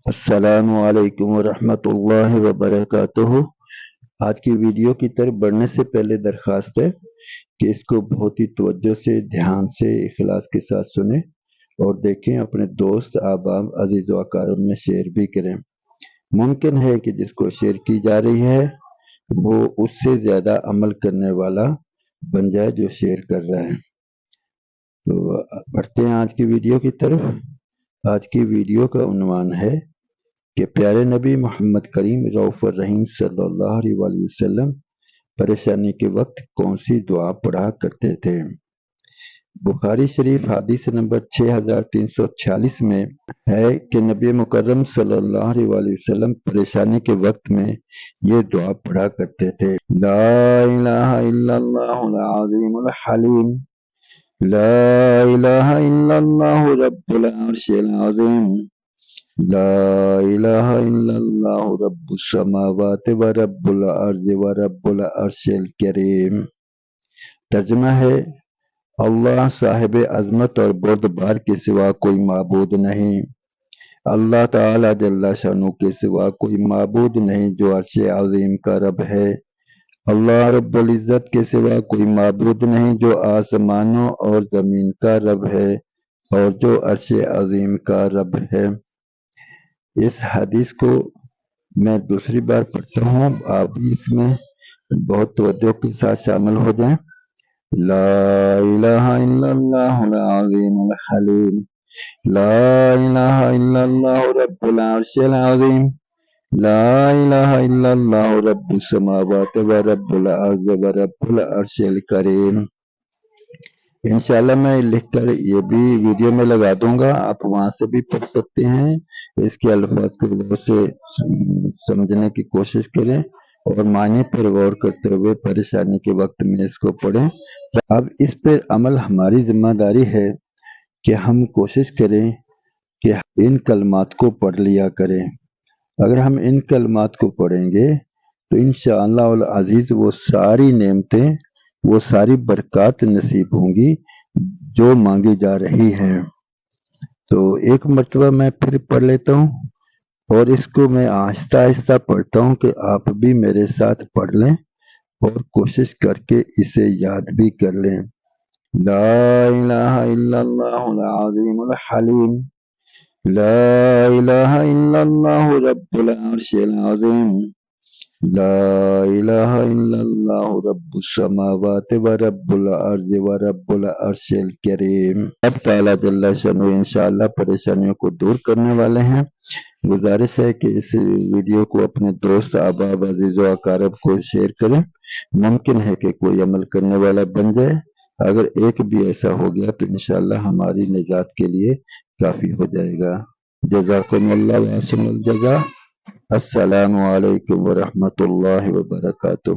السلام علیکم ورحمۃ اللہ وبرکاتہ۔ آج کی ویڈیو کی طرف بڑھنے سے پہلے درخواست ہے کہ اس کو بہت ہی توجہ سے، دھیان سے، اخلاص کے ساتھ سنیں اور دیکھیں، اپنے دوست، احباب، عزیز و اقارب میں شیئر بھی کریں۔ ممکن ہے کہ جس کو شیئر کی جا رہی ہے وہ اس سے زیادہ عمل کرنے والا بن جائے جو شیئر کر رہا ہے۔ تو بڑھتے ہیں آج کی ویڈیو کی طرف۔ آج کی ویڈیو کا عنوان ہے کہ پیارے نبی محمد کریم رؤوف الرحیم صلی اللہ علیہ وآلہ وسلم پریشانی کے وقت کون سی دعا پڑھا کرتے تھے۔ بخاری شریف حدیث نمبر 6346 میں ہے کہ نبی مکرم صلی اللہ علیہ وآلہ وسلم پریشانی کے وقت میں یہ دعا پڑھا کرتے تھے: لا الہ الا اللہ العظیم الحلیم، لا الہ الا اللہ رب العرش العظیم، لا الہ الا اللہ رب السماوات و رب الارض و رب العرش الکریم۔ ترجمہ ہے: اللہ صاحب عظمت اور بردبار کے سوا کوئی معبود نہیں، اللہ تعالی جل شانہ کے سوا کوئی معبود نہیں جو عرش عظیم کا رب ہے، اللہ رب العزت کے سوا کوئی معبود نہیں جو آسمانوں اور زمین کا رب ہے اور جو عرش عظیم کا رب ہے۔ اس حدیث کو میں دوسری بار پڑھتا ہوں، آپ اس میں بہت توجہ کے ساتھ شامل ہو جائیں۔ لا الہ الا اللہ العظیم الحلیم، لا الہ الا اللہ رب العرش العظیم، لا الہ الا اللہ رب السماوات و رب الارض و رب العرش الکریم۔ انشاءاللہ میں لکھ کر یہ بھی ویڈیو میں لگا دوں گا، آپ وہاں سے بھی پڑھ سکتے ہیں۔ اس کے الفاظ کو غور سے سمجھنے کی کوشش کریں اور معنی پر غور کرتے ہوئے پریشانی کے وقت میں اس کو پڑھیں۔ اب اس پر عمل ہماری ذمہ داری ہے کہ ہم کوشش کریں کہ ان کلمات کو پڑھ لیا کریں۔ اگر ہم ان کلمات کو پڑھیں گے تو انشاءاللہ العزیز وہ ساری نعمتیں، وہ ساری برکات نصیب ہوں گی جو مانگی جا رہی ہیں۔ تو ایک مرتبہ میں پھر پڑھ لیتا ہوں اور اس کو میں آہستہ آہستہ پڑھتا ہوں کہ آپ بھی میرے ساتھ پڑھ لیں اور کوشش کر کے اسے یاد بھی کر لیں۔ لا الہ الا اللہ العظیم الحلیم، لا الہ الا اللہ رب العرش العظیم، لا الہ الا اللہ رب السماوات و رب الارض و رب العرش الکریم۔ اب تعالیٰ جل شانہ انشاءاللہ پریشانیوں کو دور کرنے والے ہیں۔ گزارش ہے کہ اس ویڈیو کو اپنے دوست، احباب، عزیز و اقارب کو شیئر کریں۔ ممکن ہے کہ کوئی عمل کرنے والا بن جائے۔ اگر ایک بھی ایسا ہو گیا تو انشاءاللہ ہماری نجات کے لیے کافی ہو جائے گا۔ جزاکم اللہ واسم الجزا۔ السلام علیکم ورحمۃ اللہ وبرکاتہ۔